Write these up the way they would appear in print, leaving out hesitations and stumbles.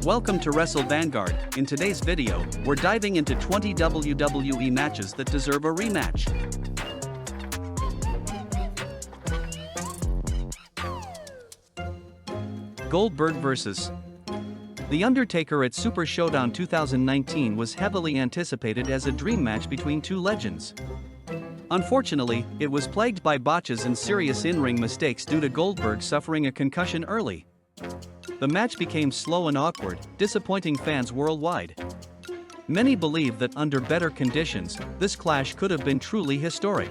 Welcome to Wrestle Vanguard. In today's video, we're diving into 20 WWE matches that deserve a rematch. Goldberg vs. The Undertaker at Super Showdown 2019 was heavily anticipated as a dream match between two legends. Unfortunately, it was plagued by botches and serious in-ring mistakes due to Goldberg suffering a concussion early. The match became slow and awkward, disappointing fans worldwide. Many believe that under better conditions, this clash could have been truly historic.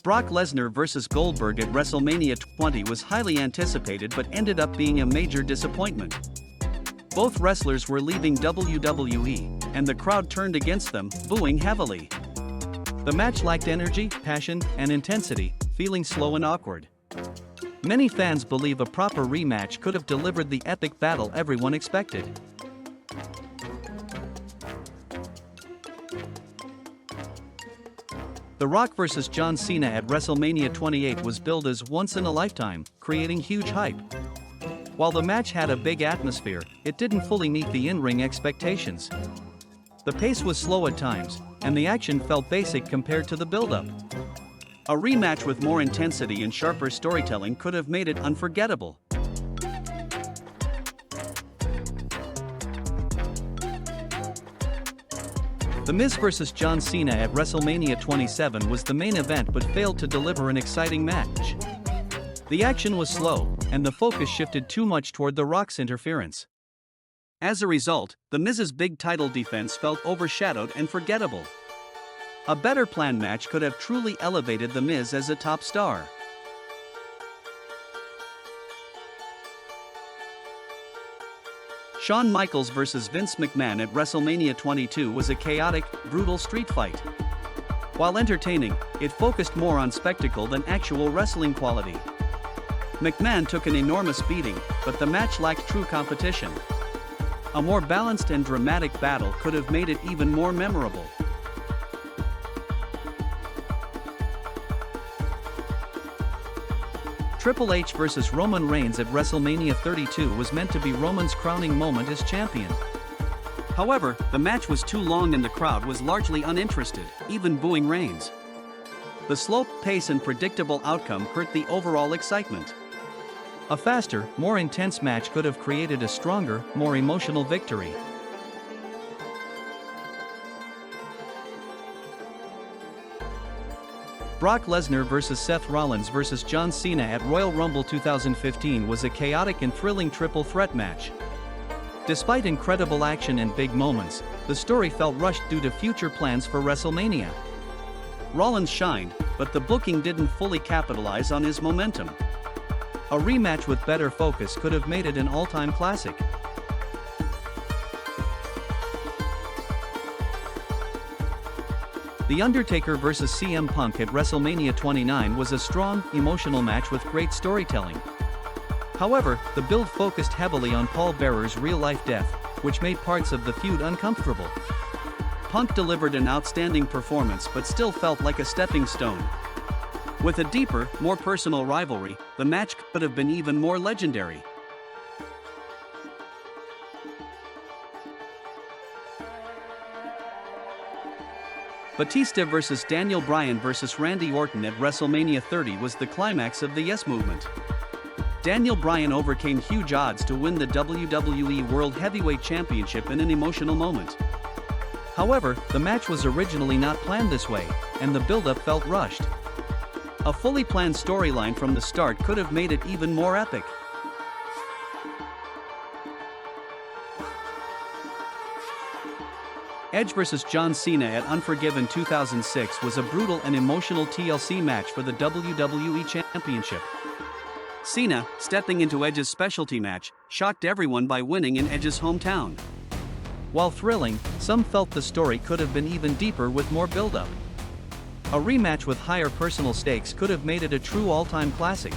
Brock Lesnar vs. Goldberg at WrestleMania 20 was highly anticipated but ended up being a major disappointment. Both wrestlers were leaving WWE, and the crowd turned against them, booing heavily. The match lacked energy, passion, and intensity, feeling slow and awkward. Many fans believe a proper rematch could have delivered the epic battle everyone expected. The Rock vs. John Cena at WrestleMania 28 was billed as once in a lifetime, creating huge hype. While the match had a big atmosphere, it didn't fully meet the in-ring expectations. The pace was slow at times, and the action felt basic compared to the build-up. A rematch with more intensity and sharper storytelling could have made it unforgettable. The Miz vs. John Cena at WrestleMania 27 was the main event but failed to deliver an exciting match. The action was slow, and the focus shifted too much toward The Rock's interference. As a result, The Miz's big title defense felt overshadowed and forgettable. A better planned match could have truly elevated The Miz as a top star. Shawn Michaels vs. Vince McMahon at WrestleMania 22 was a chaotic, brutal street fight. While entertaining, it focused more on spectacle than actual wrestling quality. McMahon took an enormous beating, but the match lacked true competition. A more balanced and dramatic battle could have made it even more memorable. Triple H vs. Roman Reigns at WrestleMania 32 was meant to be Roman's crowning moment as champion. However, the match was too long and the crowd was largely uninterested, even booing Reigns. The slow pace and predictable outcome hurt the overall excitement. A faster, more intense match could have created a stronger, more emotional victory. Brock Lesnar vs. Seth Rollins vs. John Cena at Royal Rumble 2015 was a chaotic and thrilling triple threat match. Despite incredible action and big moments, the story felt rushed due to future plans for WrestleMania. Rollins shined, but the booking didn't fully capitalize on his momentum. A rematch with better focus could have made it an all-time classic. The Undertaker vs. CM Punk at WrestleMania 29 was a strong, emotional match with great storytelling. However, the build focused heavily on Paul Bearer's real-life death, which made parts of the feud uncomfortable. Punk delivered an outstanding performance but still felt like a stepping stone. With a deeper, more personal rivalry, the match could have been even more legendary. Batista vs. Daniel Bryan vs. Randy Orton at WrestleMania 30 was the climax of the Yes Movement. Daniel Bryan overcame huge odds to win the WWE World Heavyweight Championship in an emotional moment. However, the match was originally not planned this way, and the build-up felt rushed. A fully planned storyline from the start could have made it even more epic. Edge vs. John Cena at Unforgiven 2006 was a brutal and emotional TLC match for the WWE Championship. Cena, stepping into Edge's specialty match, shocked everyone by winning in Edge's hometown. While thrilling, some felt the story could have been even deeper with more build-up. A rematch with higher personal stakes could have made it a true all-time classic.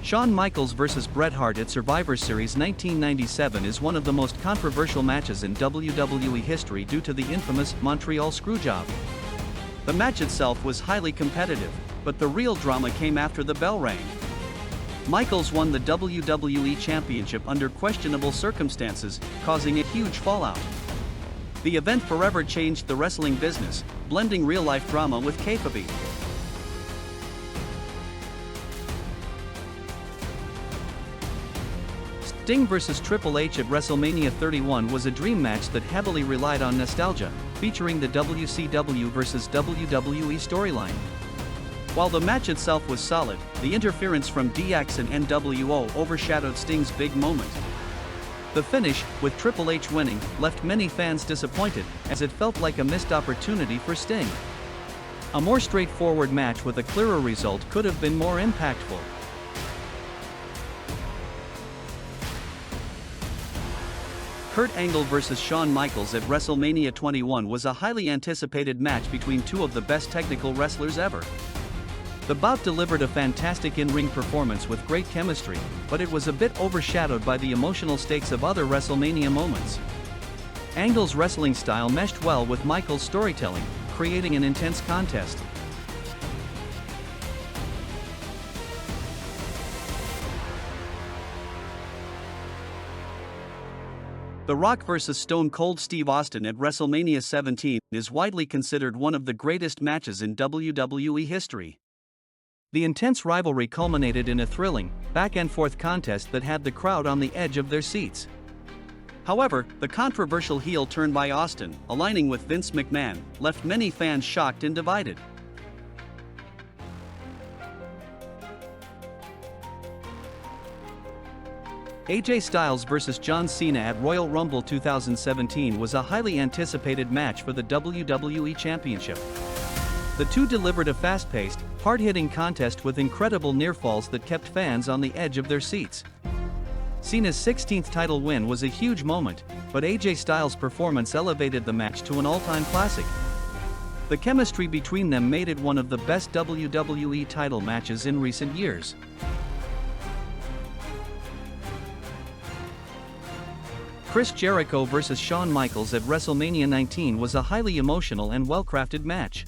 Shawn Michaels vs. Bret Hart at Survivor Series 1997 is one of the most controversial matches in WWE history due to the infamous Montreal Screwjob. The match itself was highly competitive, but the real drama came after the bell rang. Michaels won the WWE Championship under questionable circumstances, causing a huge fallout. The event forever changed the wrestling business, blending real-life drama with kayfabe. Sting vs. Triple H at WrestleMania 31 was a dream match that heavily relied on nostalgia, featuring the WCW vs. WWE storyline. While the match itself was solid, the interference from DX and NWO overshadowed Sting's big moment. The finish, with Triple H winning, left many fans disappointed, as it felt like a missed opportunity for Sting. A more straightforward match with a clearer result could have been more impactful. Kurt Angle vs. Shawn Michaels at WrestleMania 21 was a highly anticipated match between two of the best technical wrestlers ever. The bout delivered a fantastic in-ring performance with great chemistry, but it was a bit overshadowed by the emotional stakes of other WrestleMania moments. Angle's wrestling style meshed well with Michaels' storytelling, creating an intense contest. The Rock vs. Stone Cold Steve Austin at WrestleMania 17 is widely considered one of the greatest matches in WWE history. The intense rivalry culminated in a thrilling, back-and-forth contest that had the crowd on the edge of their seats. However, the controversial heel turn by Austin, aligning with Vince McMahon, left many fans shocked and divided. AJ Styles vs. John Cena at Royal Rumble 2017 was a highly anticipated match for the WWE Championship. The two delivered a fast-paced, hard-hitting contest with incredible near-falls that kept fans on the edge of their seats. Cena's 16th title win was a huge moment, but AJ Styles' performance elevated the match to an all-time classic. The chemistry between them made it one of the best WWE title matches in recent years. Chris Jericho vs. Shawn Michaels at WrestleMania 19 was a highly emotional and well-crafted match.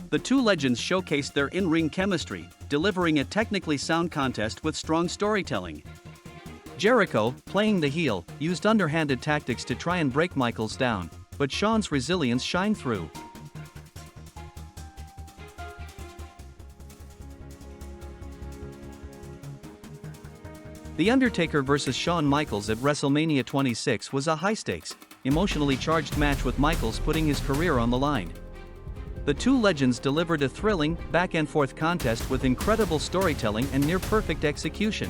The two legends showcased their in-ring chemistry, delivering a technically sound contest with strong storytelling. Jericho, playing the heel, used underhanded tactics to try and break Michaels down, but Shawn's resilience shined through. The Undertaker vs. Shawn Michaels at WrestleMania 26 was a high-stakes, emotionally charged match with Michaels putting his career on the line. The two legends delivered a thrilling, back-and-forth contest with incredible storytelling and near-perfect execution.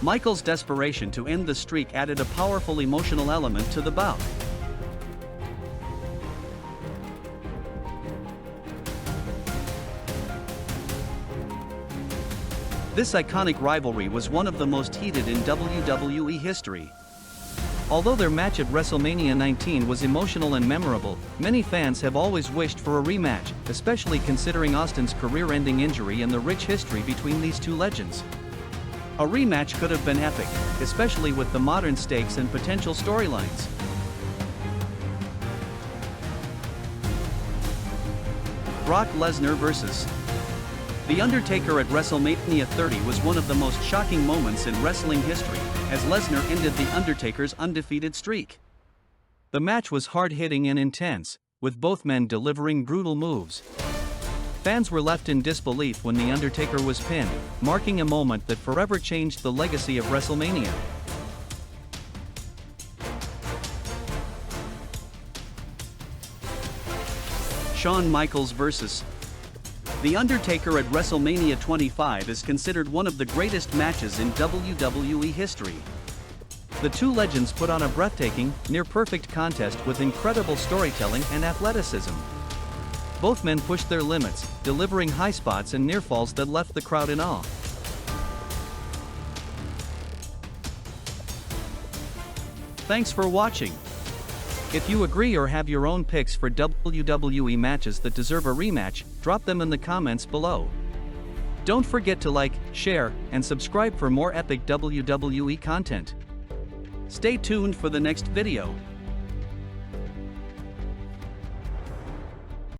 Michaels' desperation to end the streak added a powerful emotional element to the bout. This iconic rivalry was one of the most heated in WWE history. Although their match at WrestleMania 19 was emotional and memorable, many fans have always wished for a rematch, especially considering Austin's career-ending injury and the rich history between these two legends. A rematch could have been epic, especially with the modern stakes and potential storylines. Brock Lesnar vs. The Undertaker at WrestleMania 30 was one of the most shocking moments in wrestling history, as Lesnar ended The Undertaker's undefeated streak. The match was hard-hitting and intense, with both men delivering brutal moves. Fans were left in disbelief when The Undertaker was pinned, marking a moment that forever changed the legacy of WrestleMania. Shawn Michaels vs. The Undertaker at WrestleMania 25 is considered one of the greatest matches in WWE history. The two legends put on a breathtaking, near-perfect contest with incredible storytelling and athleticism. Both men pushed their limits, delivering high spots and near falls that left the crowd in awe. Thanks for watching. If you agree or have your own picks for WWE matches that deserve a rematch, drop them in the comments below. Don't forget to like, share, and subscribe for more epic WWE content. Stay tuned for the next video.